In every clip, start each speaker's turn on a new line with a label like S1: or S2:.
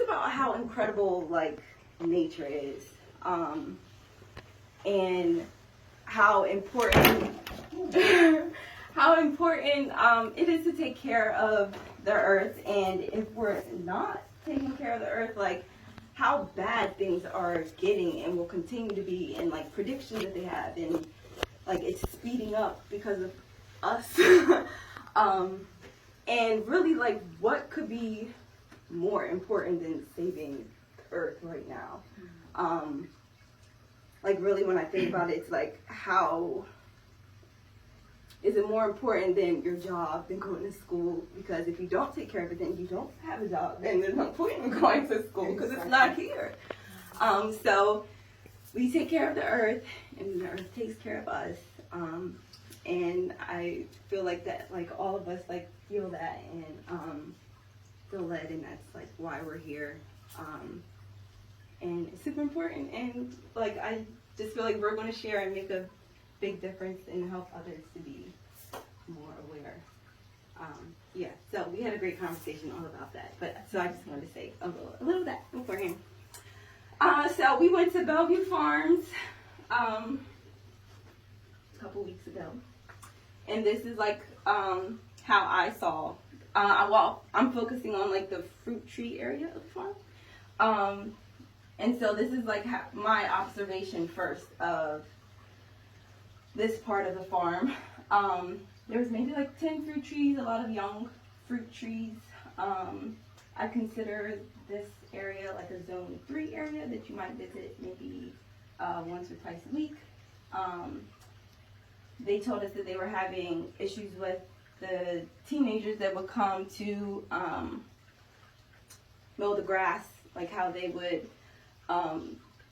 S1: about how incredible like nature is, and how important it is to take care of the earth, and if we're not taking care of the earth, like how bad things are getting and will continue to be, and like predictions that they have, and like it's speeding up because of us. And really, like, what could be more important than saving the earth right now? Like, really, when I think about it, it's like, how is it more important than your job, than going to school? Because if you don't take care of it, then you don't have a job, and there's no point in going to school because it's not here. So we take care of the earth, and the earth takes care of us. And I feel like that, like all of us, like feel that and feel led, and that's like why we're here. And it's super important, and like I just feel like we're going to share and make a big difference and help others to be more aware. Yeah, so we had a great conversation all about that. But so I just wanted to say a little of that beforehand. So we went to Bellevue Farms a couple weeks ago. And this is like how I saw, well, I'm focusing on like the fruit tree area of the farm. And so this is like my observation first of this part of the farm. There was maybe like 10 fruit trees, a lot of young fruit trees. I consider this area like a zone 3 area that you might visit maybe once or twice a week. They told us that they were having issues with the teenagers that would come to mow the grass, like how they would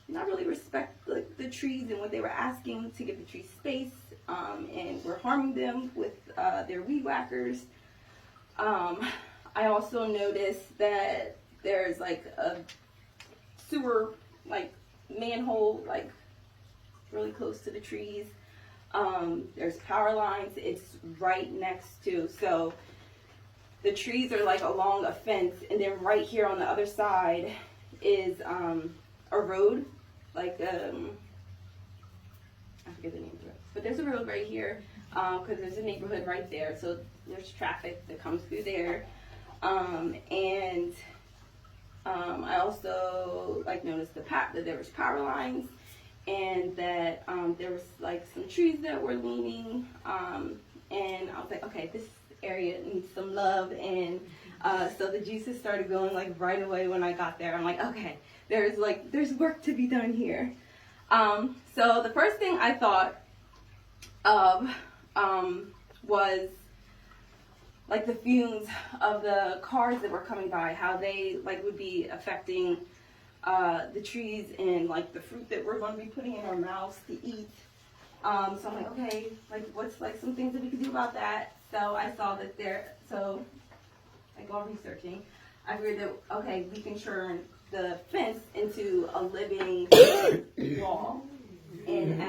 S1: not really respect the trees and what they were asking to give the trees space, and were harming them with their weed whackers. I also noticed that there's like a sewer, like manhole, like really close to the trees. There's power lines, it's right next to, so the trees are like along a fence, and then right here on the other side is a road, like I forget the name of the road, but there's a road right here, because there's a neighborhood right there, so there's traffic that comes through there. And I also like noticed that there was power lines, and that there was like some trees that were leaning, and I was like, okay, this area needs some love. And so the juices started going like right away when I got there. I'm like, okay, there's work to be done here. So the first thing I thought of was like the fumes of the cars that were coming by, how they like would be affecting the trees and like the fruit that we're going to be putting in our mouths to eat. So I'm like, okay, like what's like some things that we could do about that? So I saw that so I go researching. I figured that, okay, we can turn the fence into a living wall and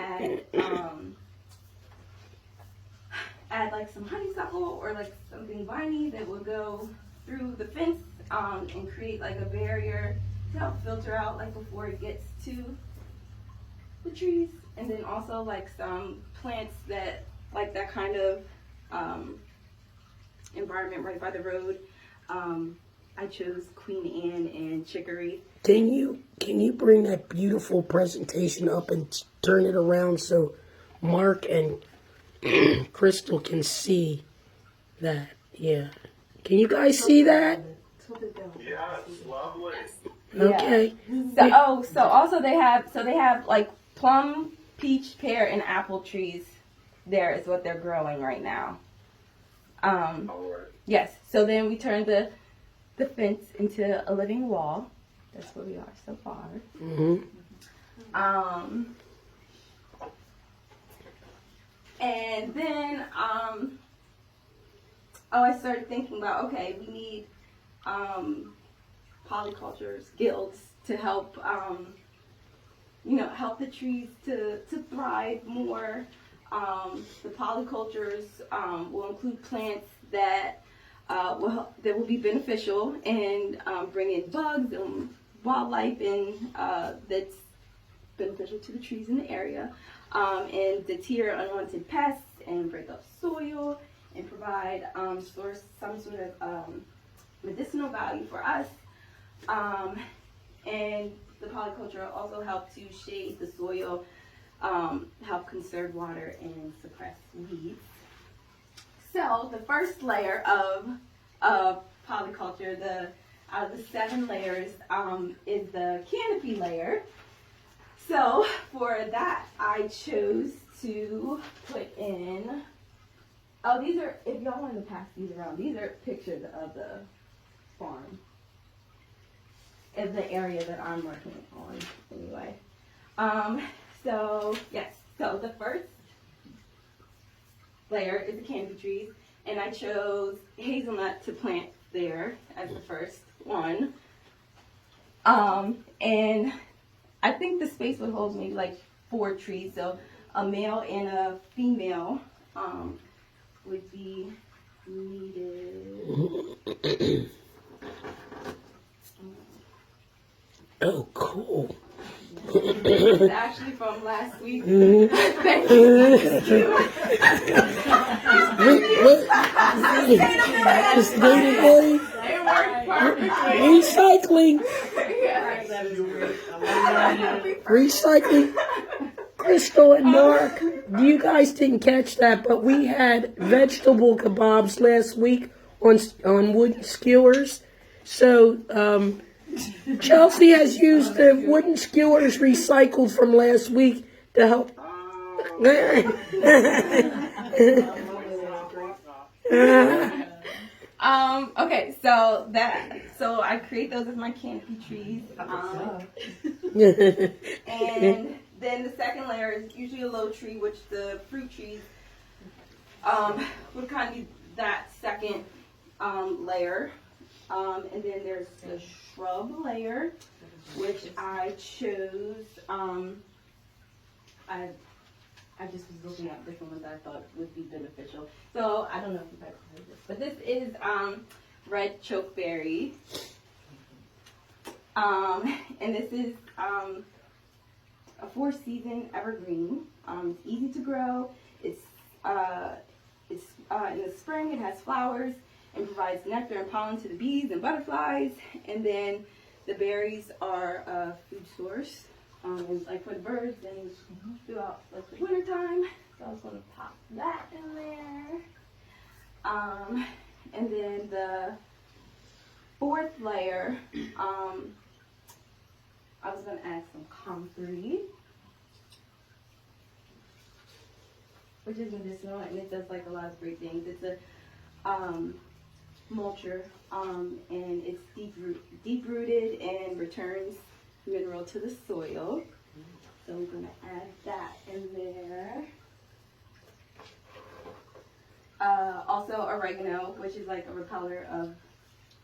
S1: add like some honeysuckle or like something viney that would go through the fence, and create like a barrier to help filter out like before it gets to the trees. And then also like some plants that like that kind of environment right by the road. I chose Queen Anne and chicory.
S2: Can you bring that beautiful presentation up and turn it around so Mark and Crystal can see that? Yeah. Can you guys see that?
S3: Yeah, it's lovely.
S2: Okay.
S1: Yeah. So also they have like plum, peach, pear, and apple trees. There is what they're growing right now. Yes. So then we turned the fence into a living wall. That's where we are so far.
S2: Mm-hmm.
S1: And then I started thinking about, okay, we need polycultures, guilds to help help the trees to thrive more. The polycultures will include plants that that will be beneficial and bring in bugs and wildlife and that's beneficial to the trees in the area, and deter unwanted pests and break up soil and provide some sort of medicinal value for us. And the polyculture also help to shade the soil, help conserve water and suppress weeds. So the first layer of polyculture, out of the 7 layers, is the canopy layer. So for that, I chose to put in, these are, if y'all want to pass these around, these are pictures of the farm, of the area that I'm working on anyway. So yes, so the first layer is the canopy trees, and I chose hazelnut to plant there as the first one. And I think the space would hold maybe like 4 trees, so a male and a female would be needed.
S2: Oh, cool.
S1: It's actually from last week. Thank you. It worked perfectly.
S2: Recycling. Recycling. Crystal and Mark, you guys didn't catch that, but we had vegetable kebabs last week on wooden skewers. So Chelsea has used the wooden skewers recycled from last week to help.
S1: Okay, so I create those as my canopy trees. And then the second layer is usually a low tree, which the fruit trees would kind of be that second layer. And then there's the shrub layer, which I chose. I just was looking at different ones that I thought would be beneficial. So I don't know if you've ever heard of this, but this is red chokeberry. And this is a 4-season evergreen. It's easy to grow. It's in the spring. It has flowers and provides nectar and pollen to the bees and butterflies. And then the berries are a food source, like for the birds and throughout like the winter time. So I was going to pop that in there. And then the 4th layer, I was going to add some concrete, which is medicinal, and it does like a lot of great things. It's a mulcher, and it's deep rooted and returns mineral to the soil. So I'm going to add that in there. Also oregano, which is like a repeller of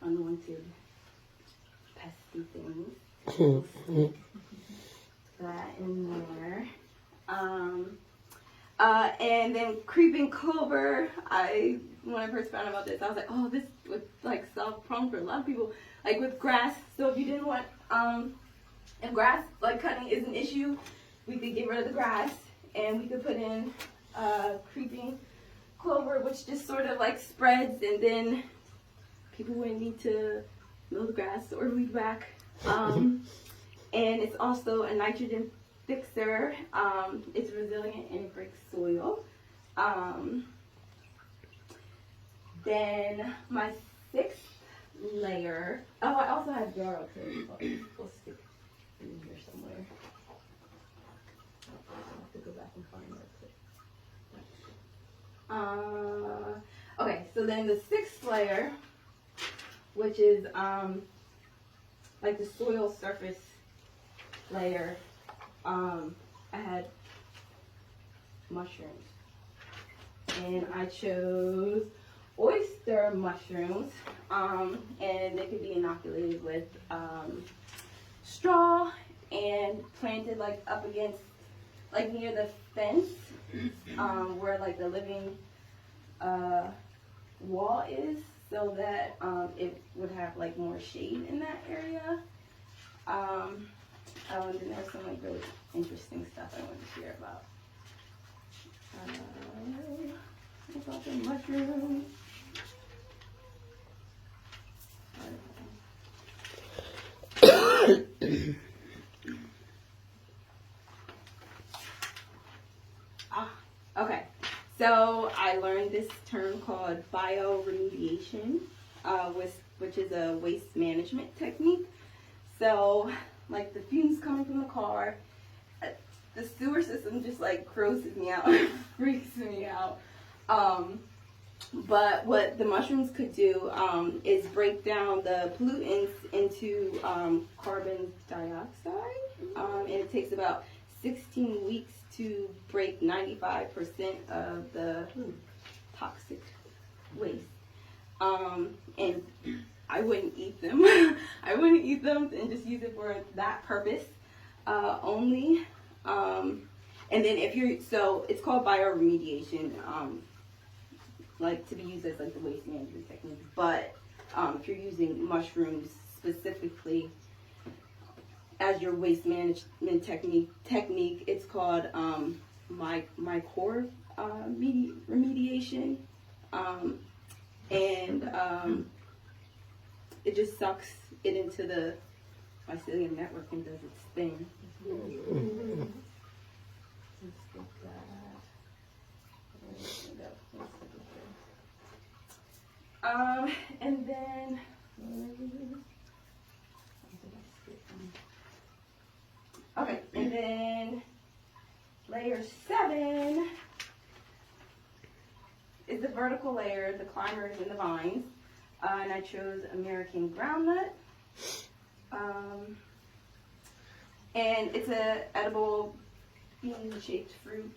S1: unwanted pesky things. That in there. And then creeping clover. When I first found out about this, I was like, oh, this would like solve problem for a lot of people, like with grass. So if you didn't want, if grass like cutting is an issue, we could get rid of the grass and we could put in creeping clover, which just sort of like spreads, and then people wouldn't need to mow the grass or weed whack. And it's also a nitrogen fixer. It's resilient and it breaks soil. Then my 6th layer. Oh, I also have yarrow too. We'll stick in here somewhere. I'll have to go back and find that. Okay, so then the 6th layer, which is like the soil surface layer, I had mushrooms, and I chose oyster mushrooms, and they could be inoculated with straw and planted like up against, like near the fence, where like the living wall is. so that it would have like more shade in that area. Oh, and then there's some like really interesting stuff I want to share about. About the mushrooms. Okay. So I learned this term called bioremediation, which is a waste management technique. So, like the fumes coming from the car, the sewer system just like grosses me out, freaks me out. But what the mushrooms could do is break down the pollutants into carbon dioxide, and it takes about 16 weeks to break 95% of the toxic waste. And I wouldn't eat them. I wouldn't eat them and just use it for that purpose only. And then so it's called bioremediation, like to be used as like the waste management technique. But if you're using mushrooms specifically as your waste management technique, it's called remediation, and it just sucks it into the mycelium network and does its thing. And then okay, and then layer 7 is the vertical layer, the climbers and the vines, and I chose American groundnut, and it's a edible bean-shaped fruit.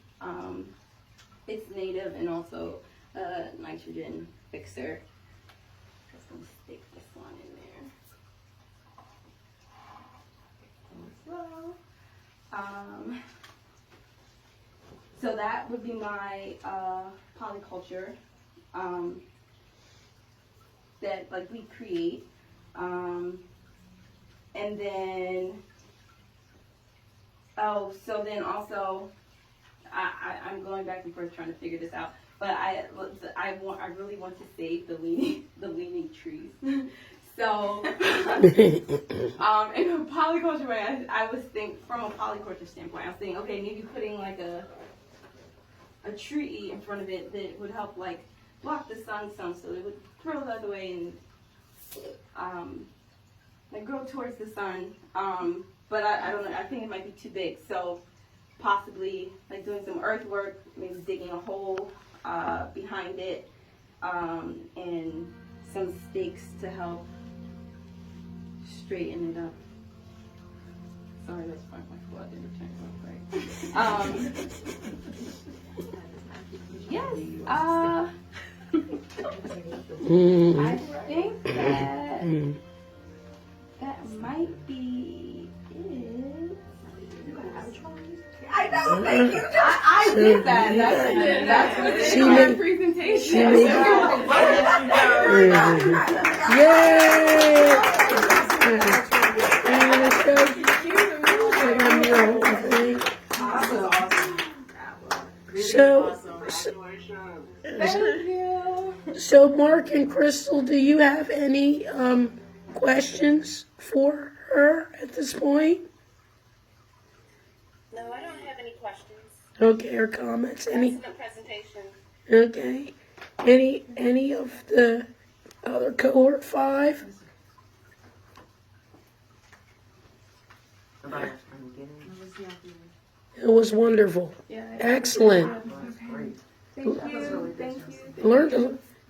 S1: It's native and also a nitrogen fixer. Just gonna stick this one in there as well. So that would be my polyculture that like we create, and then so then also I'm going back and forth trying to figure this out, but I really want to save the leaning trees. So, in a polyculture way, I was thinking, from a polyculture standpoint, I was thinking, okay, maybe putting like a tree in front of it that would help like block the sun some, so it would throw the other way and like grow towards the sun. But I don't know, I think it might be too big, so possibly like doing some earthwork, maybe digging a hole behind it, and some stakes to help straighten it up. Sorry, that's part of my foot. I didn't turn it right. Yes. I think that might be it. I know. Thank you. I did that. That's what it is. My presentation.
S2: So Mark and Crystal, do you have any questions for her at this point?
S4: No, I don't have any questions.
S2: Okay, or comments? Any?
S4: Excellent presentation.
S2: Okay. Any of the other cohort 5? It was wonderful. Excellent.
S1: Thank you.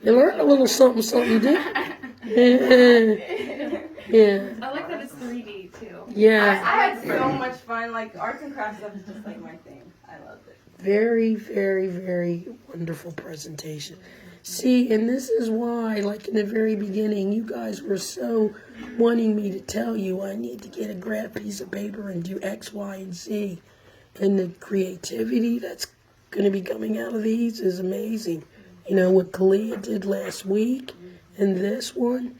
S2: You learned a little something, didn't you? Yeah.
S5: I like that it's 3D too.
S2: Yeah.
S1: I had so much fun. Like arts and crafts stuff is just like my thing. I loved it.
S2: Very, very, very wonderful presentation. See, and this is why, like in the very beginning, you guys were so wanting me to tell you I need to get a graph piece of paper and do X, Y, and Z. And the creativity that's going to be coming out of these is amazing. You know, what Kalia did last week and this one,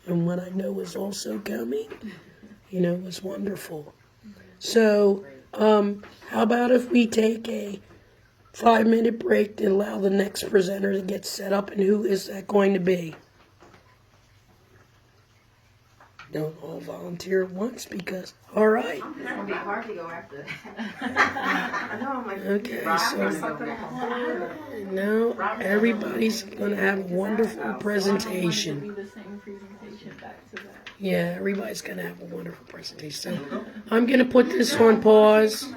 S2: and what I know is also coming, was wonderful. So, how about if we take a 5-minute break to allow the next presenter to get set up, and who is that going to be? Don't all volunteer at once because, all right.
S6: It's gonna be hard to go after that. I know, I'm like,
S2: Okay,
S6: or
S2: so
S6: something on my board.
S2: now everybody's going to have a wonderful presentation.
S5: Be the same presentation back to that.
S2: Yeah, everybody's going to have a wonderful presentation. So I'm going to put this on pause.